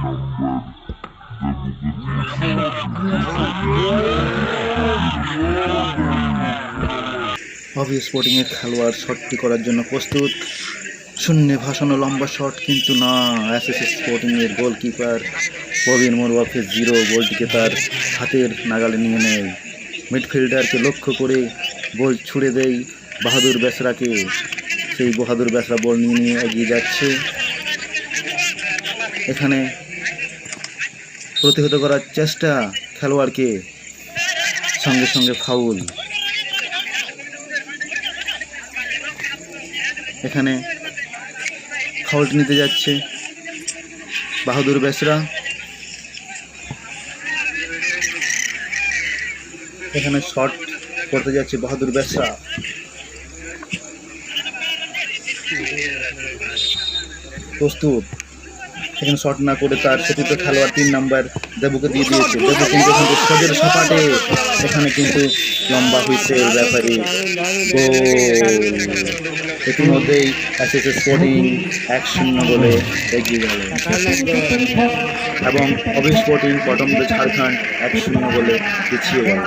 অভি sporting এর খেলোয়াড় শটটি করার জন্য প্রস্তুত। শূন্যে ভাসানো লম্বা শট, কিন্তু না, এসএসএস স্পোর্টিং এর গোলকিপার প্রবীণ মোরওয়াফেজ জিরো বলটিকে তার হাতের নাগালে নিয়ে নেয়। মিডফিল্ডারকে লক্ষ্য করে বল ছুড়ে দেয় বাহাদুর বেসরাকে। সেই বাহাদুর বেসরা বল নিয়ে এগিয়ে যাচ্ছে। এখানে প্রতিহত করার চেষ্টা খেলোয়াড়কে, সঙ্গে সঙ্গে ফাউল। এখানে ফাউলটি নিতে যাচ্ছে বাহাদুর বেসরা। এখানে শট করতে যাচ্ছে বাহাদুর বেসরা। প্রস্তুত। এখানে শট না করে তার সতীর্থ খেলোয়াড় 3 নাম্বার দেবুকে দিয়ে দিয়েছে। দেবু কিন্তু সজের সাপাটে এখানে কিন্তু লম্বা হুইসেল, রেফারি গোল। ইতিমধ্যেই এসএসএস স্পোর্টিং 1-0 গোলে এগিয়ে গেল এবং অভি স্পোর্টিং কটমদে ঝাড়খণ্ড 1-0 গোলে পিছিয়ে গেল।